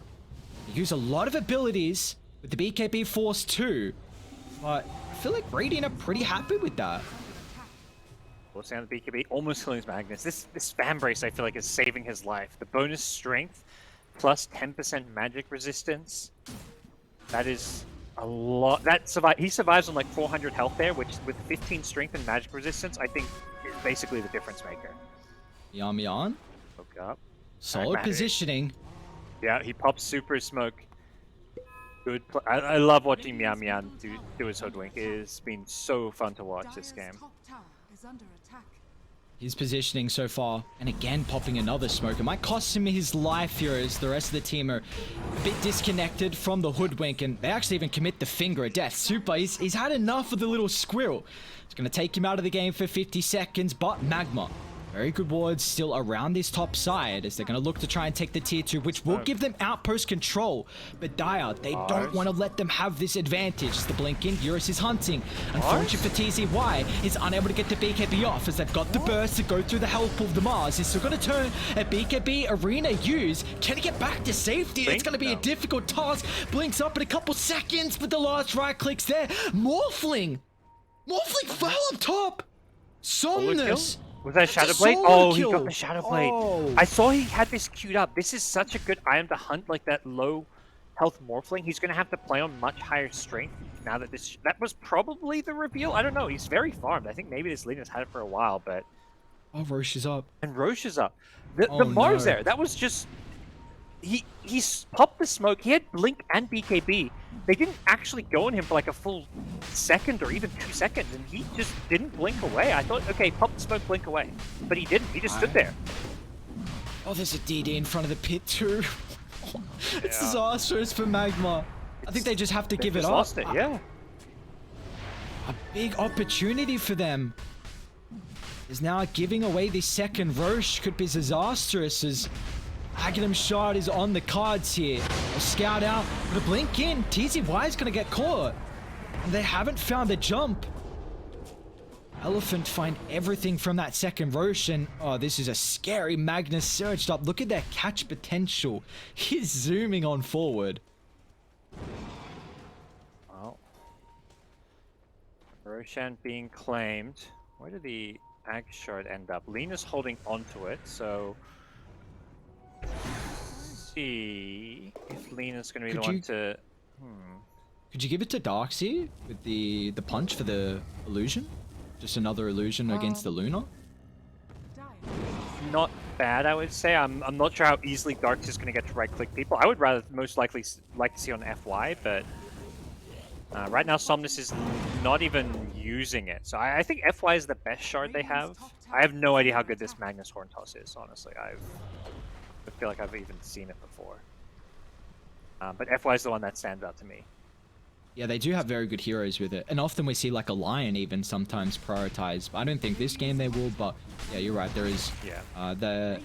They use a lot of abilities with the BKB Force too, but I feel like Radiant are pretty happy with that. Forcing out the BKB, almost killing his Magnus. This Spam Brace, I feel like, is saving his life. The bonus strength, plus 10% magic resistance. That is a lot. He survives on like 400 health there, which with 15 strength and magic resistance, I think is basically the difference maker. Yamian. Hook up. Solid positioning. Yeah, he pops super smoke. Good. I love watching Mian Mian do his hoodwink. It's been so fun to watch this game. His positioning so far, and again popping another smoke. It might cost him his life here as the rest of the team are a bit disconnected from the hoodwink, and they actually even commit the finger of death. Super, he's had enough of the little squirrel. It's going to take him out of the game for 50 seconds, but MagMa, very good wards still around this top side as they're going to look to try and take the tier 2, which will give them outpost control. But Dire, they don't want to let them have this advantage. The blink in, Eurus is hunting. Unfortunate for TZY, is unable to get the BKB off as they've got the burst to go through the help of the Mars. He's still going to turn a BKB arena use. Can he get back to safety? It's going to be a difficult task. Blinks up in a couple seconds, but the last right clicks there. Morphling fell up top. Somnus. Was that Shadow Blade? Oh, he got the Shadow Blade. Oh. I saw he had this queued up. This is such a good item to hunt like that low health Morphling. He's going to have to play on much higher strength now that that was probably the reveal. I don't know. He's very farmed. I think maybe this Lena's had it for a while, but... Oh, Roche is up. And Roche is up. The Mars there, that was just... He popped the smoke. He had Blink and BKB. They didn't actually go on him for like a full second or even 2 seconds, and he just didn't blink away. I thought, okay, pop the smoke, blink away. But he didn't. He just stood there. Oh, there's a DD in front of the pit too. It's disastrous for MagMa. I think they just have to give it up. Lost it, yeah. A big opportunity for them is now giving away the second Roche. Could be disastrous as Aghanim Shard is on the cards here. A scout out, but a blink in. TZY is going to get caught. And they haven't found the jump. Elephant find everything from that second Roche, and oh, this is a scary Magnus surged up. Look at their catch potential. He's zooming on forward. Well, Roshan being claimed. Where did the Ag Shard end up? Lena's holding onto it, so... see if Lena's going to be the one to... Could you give it to Darkseer with the punch for the illusion? Just another illusion against the Luna? Not bad, I would say. I'm not sure how easily Darkseer is going to get to right-click people. I would rather most likely like to see on FY, but right now Somnus is not even using it. So I think FY is the best shard they have. I have no idea how good this Magnus Horn Toss is, honestly. I feel like I've even seen it before. But FY is the one that stands out to me. Yeah, they do have very good heroes with it. And often we see like a Lion even sometimes prioritized. I don't think this game they will, but yeah, you're right. There is I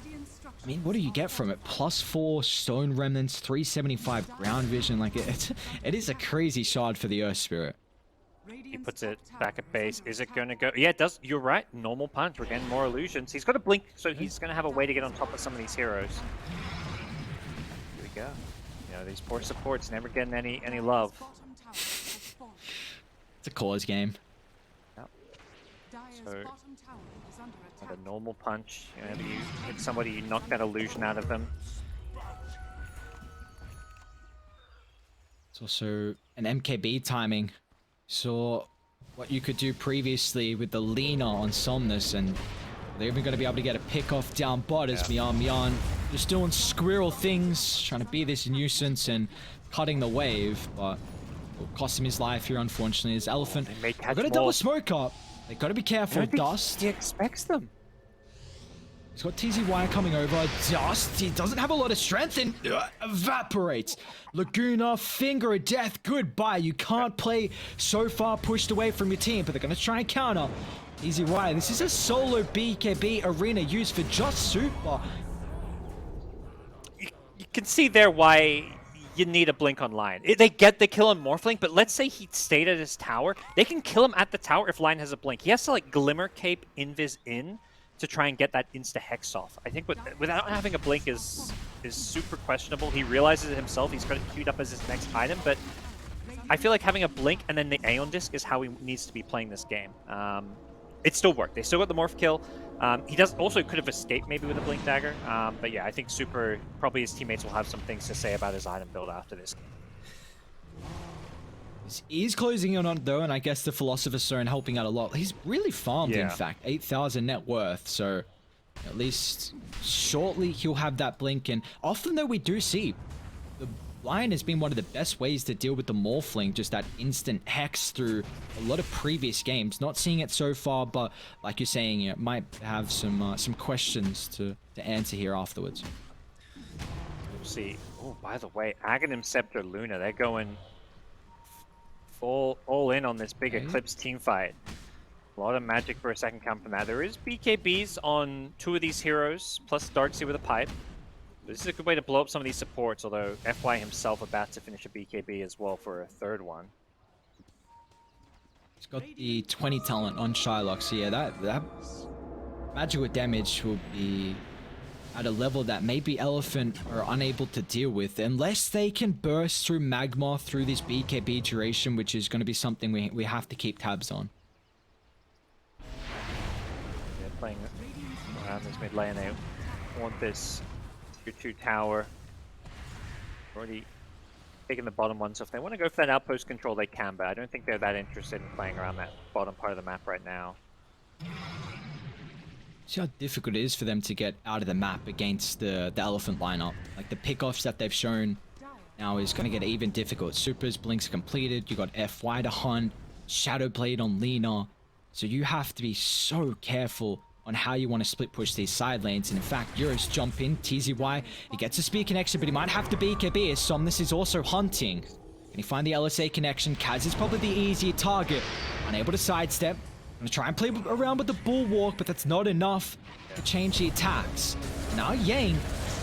mean, what do you get from it? +4 Stone Remnants, 375 Ground Vision. Like, it is a crazy shard for the Earth Spirit. He puts it back at base. Is it going to go? Yeah, it does. You're right. Normal punch. We're getting more illusions. He's got a blink, so he's going to have a way to get on top of some of these heroes. Here we go. You know, these poor supports never getting any love. It's a cause game. Yep. So, with a normal punch, you hit somebody, you knock that illusion out of them. It's also an MKB timing. So what you could do previously with the Lena on Somnus and They're even going to be able to get a pick off down bot as Mian just doing squirrel things, trying to be this nuisance and cutting the wave, but will cost him his life here, unfortunately. As Elephant, they've got a double smoke up. They've got to be careful. Dust. He expects them. He's got TZY coming over. Dust, he doesn't have a lot of strength and evaporates. Laguna, finger of death, goodbye. You can't play so far pushed away from your team, but they're going to try and counter. TZY, this is a solo BKB arena used for just super. You can see there why you need a blink online. They kill on Morphling, but let's say he stayed at his tower. They can kill him at the tower if Line has a blink. He has to like Glimmer Cape Invis in to try and get that insta-hex off. I think without having a blink is super questionable. He realizes it himself. He's got it queued up as his next item, but I feel like having a blink and then the Aeon Disc is how he needs to be playing this game. It still worked. They still got the Morph kill. He could have escaped maybe with a Blink Dagger. But yeah, I think Super, probably his teammates will have some things to say about his item build after this game. He's closing in on it though, and I guess the Philosopher's Stone helping out a lot. He's really farmed, in fact, 8,000 net worth, so at least shortly he'll have that blink. And often though we do see the Lion has been one of the best ways to deal with the Morphling, just that instant hex through a lot of previous games. Not seeing it so far, but like you're saying, it might have some questions to answer here afterwards. We'll see. Oh, by the way, Aghanim Scepter Luna, they're going all in on this big Eclipse team fight. A lot of magic for a second come from that. There is BKBs on 2 of these heroes, plus Darkseid with a pipe. This is a good way to blow up some of these supports, although FY himself about to finish a BKB as well for a 3rd one. He's got the 20 talent on Shylock, so yeah, that magical damage will be at a level that maybe Elephant are unable to deal with unless they can burst through MagMa through this BKB duration, which is going to be something we have to keep tabs on. They're playing around this mid lane. They want this Tier 2 tower. Already taking the bottom one, so if they want to go for that outpost control, they can, but I don't think they're that interested in playing around that bottom part of the map right now. See how difficult it is for them to get out of the map against the Elephant lineup. Like the pickoffs that they've shown now is going to get even difficult. Supers, blinks completed. You got FY to hunt, Shadow Blade on Lina. So you have to be so careful on how you want to split push these side lanes. And in fact, Eurus jump in, TZY, he gets a speed connection, but he might have to BKB as Somnus is also hunting. Can he find the LSA connection? Kaz is probably the easier target. Unable to sidestep. Gonna try and play around with the Bulwark, but that's not enough to change the attacks. Now Yang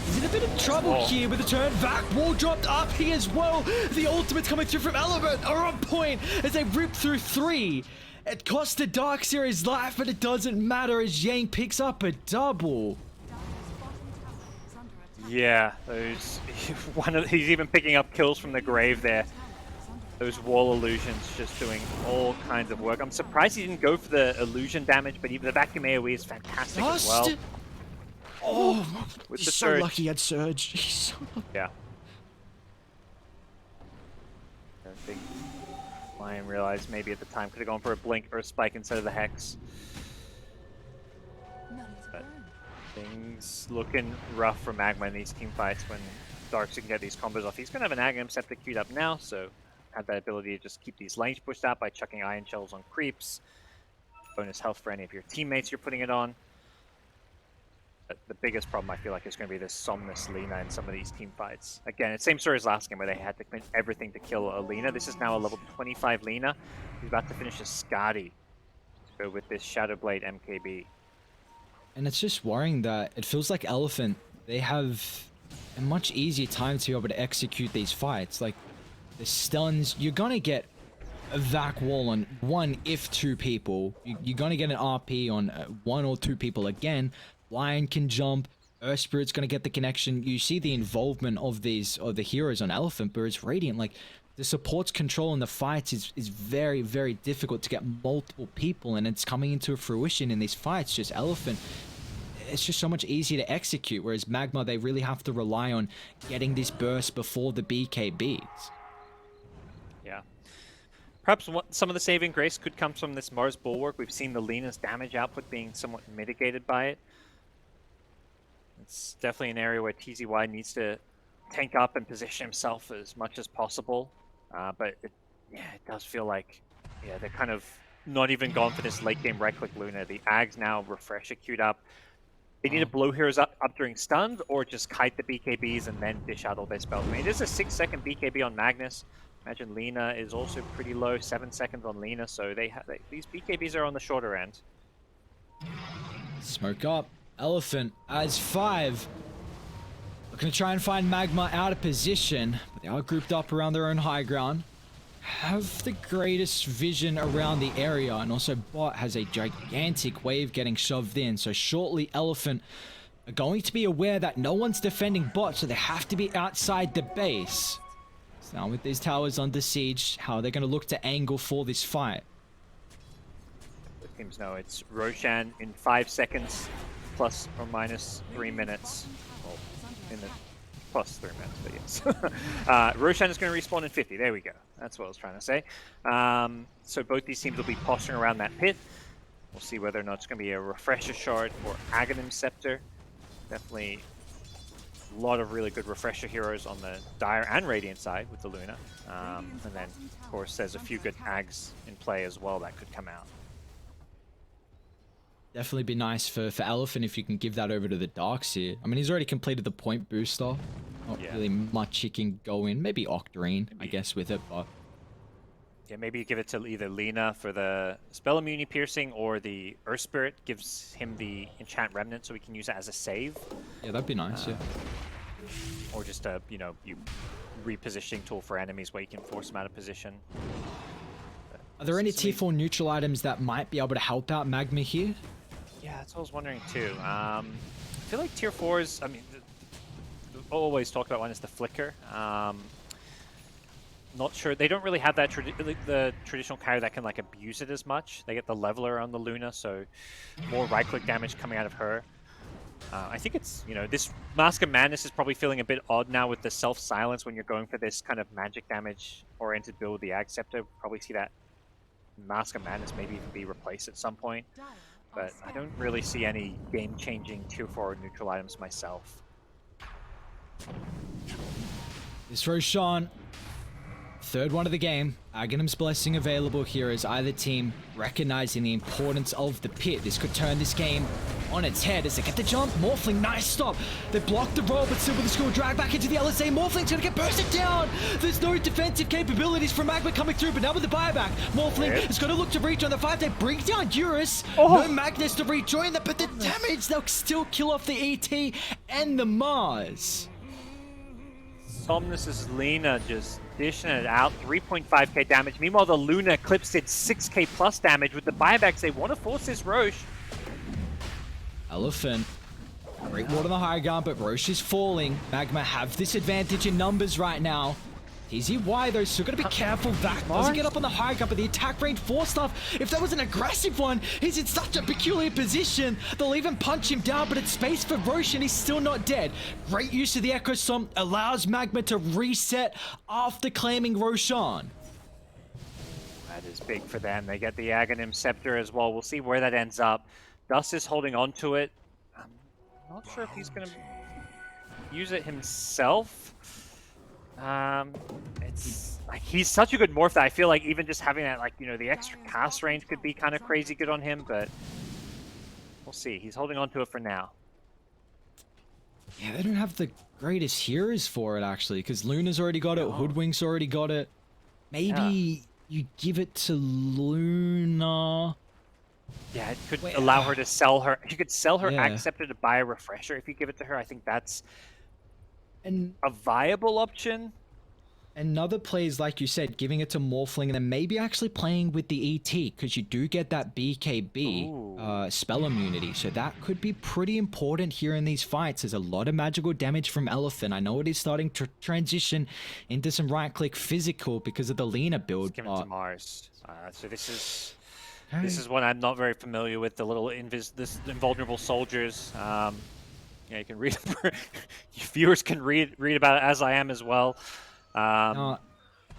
is in a bit of trouble here with the turn. Vac wall dropped up here as well. The ultimates coming through from Element are on point as they rip through 3. It cost the Darkseer his life, but it doesn't matter as Yang picks up a double. Yeah, he's even picking up kills from the grave there. Those wall illusions just doing all kinds of work. I'm surprised he didn't go for the illusion damage, but even the vacuum AoE is fantastic as well. Oh, with he's the so surge. lucky he had Surge. He's so lucky. Yeah. I think Lion realized maybe at the time could have gone for a blink or a spike instead of the hex. But things looking rough for MagMa in these team fights when Darkseid can get these combos off. He's going to have an Aghanim Scepter queued up now, so have that ability to just keep these lanes pushed out by chucking Iron Shells on creeps. Bonus health for any of your teammates you're putting it on. But the biggest problem I feel like is going to be this Somnus Lina in some of these team fights. Again, it's the same story as last game where they had to commit everything to kill a Lina. This is now a level 25 Lina. He's about to finish a Skadi. So with this Shadow Blade MKB. And it's just worrying that it feels like Elephant, they have a much easier time to be able to execute these fights. Like the stuns, you're gonna get a vac wall on 1 if 2 people. You're gonna get an RP on 1 or 2 people again. Lion can jump. Earth Spirit's gonna get the connection. You see the involvement of the heroes on Elephant, but it's Radiant. Like the support's control in the fights is very, very difficult to get multiple people, and it's coming into fruition in these fights. Just Elephant, it's just so much easier to execute, whereas MagMa, they really have to rely on getting this burst before the BKBs. Yeah. Perhaps some of the saving grace could come from this Mars Bulwark. We've seen the Lena's damage output being somewhat mitigated by it. It's definitely an area where TZY needs to tank up and position himself as much as possible. But it does feel like they're kind of not even gone for this late game right-click Luna. The Ags now refresher queued up. They need to blow heroes up during stuns or just kite the BKBs and then dish out all their spells. I mean, it is a 6-second BKB on Magnus. Imagine Lena is also pretty low, 7 seconds on Lena, so these BKBs are on the shorter end. Smoke up. Elephant as 5. Looking to try and find MagMa out of position, but they are grouped up around their own high ground. Have the greatest vision around the area, and also Bot has a gigantic wave getting shoved in, so shortly Elephant are going to be aware that no one's defending Bot, so they have to be outside the base. So now with these towers under siege, how are they going to look to angle for this fight? The teams know it's Roshan in 5 seconds, plus or minus 3 minutes. Well, in the plus 3 minutes, but yes. Roshan is going to respawn in 50. There we go. That's what I was trying to say. So both these teams will be posturing around that pit. We'll see whether or not it's going to be a Refresher Shard or Aghanim Scepter. Definitely a lot of really good Refresher heroes on the Dire and Radiant side with the Luna. And then, of course, there's a few good Ags in play as well that could come out. Definitely be nice for Elephant if you can give that over to the Darks here. I mean, he's already completed the point booster. Not really much he can go in. Maybe Octarine, I guess, with it, but... Yeah, maybe you give it to either Lena for the Spell Immunity Piercing, or the Earth Spirit gives him the Enchant Remnant so we can use it as a save. Yeah, that'd be nice, yeah. Or just a, you repositioning tool for enemies where you can force them out of position. Are there any tier 4 neutral items that might be able to help out MagMa here? Yeah, that's what I was wondering too. I feel like tier 4s, I mean, always talk about one is the Flicker. Not sure, they don't really have that the traditional carry that can like abuse it as much. They get the Leveler on the Luna, so more right-click damage coming out of her. I think it's, this Mask of Madness is probably feeling a bit odd now with the self-silence when you're going for this kind of magic damage-oriented build with the Ag Scepter. Probably see that Mask of Madness maybe even be replaced at some point. But I don't really see any game-changing tier 4 neutral items myself. This Roshan, third one of the game. Aghanim's Blessing available here as either team recognizing the importance of the pit. This could turn this game on its head as they get the jump. Morphling, nice stop. They blocked the roll, but still with the skill drag back into the LSA. Morphling's gonna get bursted down. There's no defensive capabilities from MagMa coming through, but now with the buyback, Morphling is gonna look to reach on the 5. They bring down Eurus. No Magnus to rejoin that, but the damage, they'll still kill off the ET and the Mars. Somnus's Lena just dishing it out, 3.5k damage. Meanwhile, the Luna Eclipse did 6k plus damage. With the buybacks, they want to force this Roche. Elephant. Great ward on the high ground, but Roche is falling. MagMa have this advantage in numbers right now. TZY though, still gotta be careful. That doesn't get up on the high ground, but the attack range for stuff. If that was an aggressive one, he's in such a peculiar position. They'll even punch him down, but it's space for Roche and he's still not dead. Great use of the Echo Stomp allows MagMa to reset after claiming Roshan. That is big for them. They get the Aghanim Scepter as well. We'll see where that ends up. Dust is holding on to it. I'm not sure if he's gonna use it himself. It's like he's such a good morph that I feel like even just having that, the extra cast range could be kind of crazy good on him, but we'll see. He's holding on to it for now. Yeah, they don't have the greatest heroes for it, actually, because Luna's already got it, Hoodwink's already got it. Maybe you give it to Luna. Yeah, it could allow her to sell her. You could sell her Ag Scepter to buy a Refresher if you give it to her. I think that's a viable option. Another play is, like you said, giving it to Morphling and then maybe actually playing with the ET, because you do get that BKB spell immunity. So that could be pretty important here in these fights. There's a lot of magical damage from Elephant. I know it is starting to transition into some right-click physical because of the Lena build. Give it to Mars. So this is one I'm not very familiar with. The little invulnerable soldiers. You can read. Viewers can read about it as I am as well.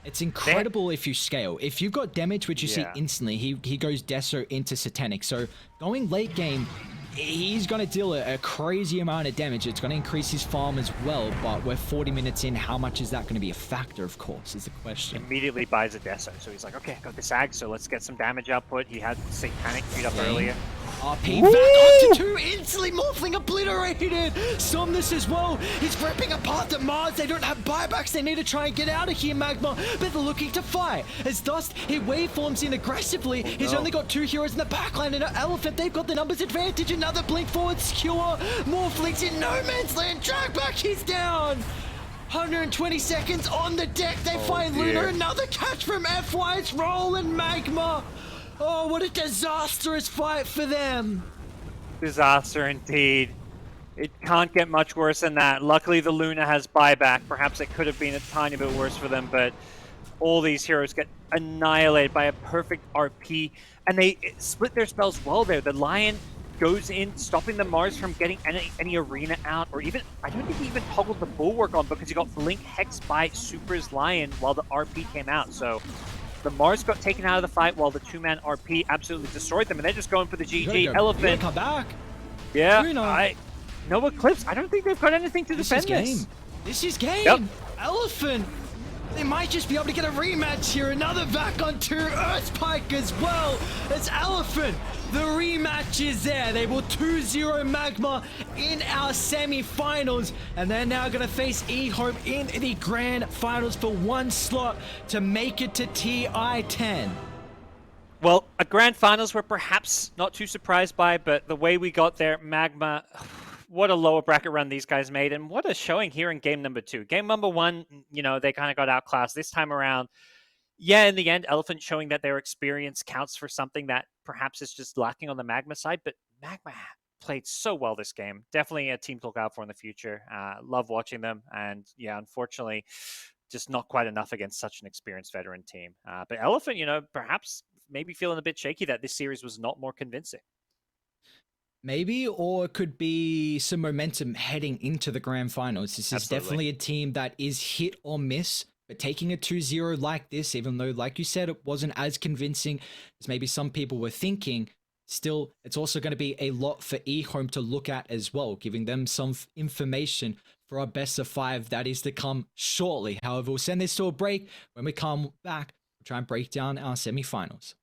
It's incredible if you scale. If you've got damage, which you see Yeah. instantly, he goes Deso into Satanic. So going late game, he's going to deal a crazy amount of damage. It's going to increase his farm as well, but we're 40 minutes in. How much is that going to be a factor, of course, is the question. Immediately buys a Deso, so he's like, okay, I got this Ag, so let's get some damage output. He had Satanic queued up earlier. RP back onto 2, instantly Morphling obliterated! Somnus as well, he's ripping apart the Mars, they don't have buybacks, they need to try and get out of here, MagMa, but they're looking to fight. As Dust, he waveforms in aggressively, he's only got 2 heroes in the backline and an Elephant, they've got the numbers advantage, another blink forward skewer, Morphlings in no man's land, drag back, he's down! 120 seconds on the deck, they find Luna, another catch from FY's roll and MagMa! Oh, what a disastrous fight for them. Disaster indeed. It can't get much worse than that. Luckily, the Luna has buyback. Perhaps it could have been a tiny bit worse for them, but all these heroes get annihilated by a perfect RP, and they split their spells well there. The Lion goes in, stopping the Mars from getting any arena out, or even, I don't think he even toggled the Bulwark on because he got Blink Hex by Super's Lion while the RP came out, so the Mars got taken out of the fight while the 2-man RP absolutely destroyed them, and they're just going for the GG. Elephant. Come back. Yeah, Luna. no Eclipse. I don't think they've got anything to defend this. This is game. Yep. Elephant. They might just be able to get a rematch here. Another back on 2. Earthspike as well. It's Elephant. The rematch is there. They will 2-0 MagMa in our semi-finals. And they're now going to face eHope in the grand finals for 1 slot to make it to TI10. Well, a grand finals we're perhaps not too surprised by, but the way we got there, MagMa, what a lower bracket run these guys made, and what a showing here in game number 2. Game number 1, you know, they kind of got outclassed. This time around, yeah, in the end, Elephant showing that their experience counts for something that perhaps is just lacking on the MagMa side, but MagMa played so well this game. Definitely a team to look out for in the future. Love watching them, and yeah, unfortunately, just not quite enough against such an experienced veteran team. But Elephant, you know, perhaps maybe feeling a bit shaky that this series was not more convincing. Maybe, or it could be some momentum heading into the grand finals. This is Absolutely. definitely a team that is hit or miss, but taking a 2-0 like this, even though, like you said, it wasn't as convincing as maybe some people were thinking, still, it's also going to be a lot for eHome to look at as well, giving them some information for our best of 5 that is to come shortly. However, we'll send this to a break. When we come back, we'll try and break down our semi-finals.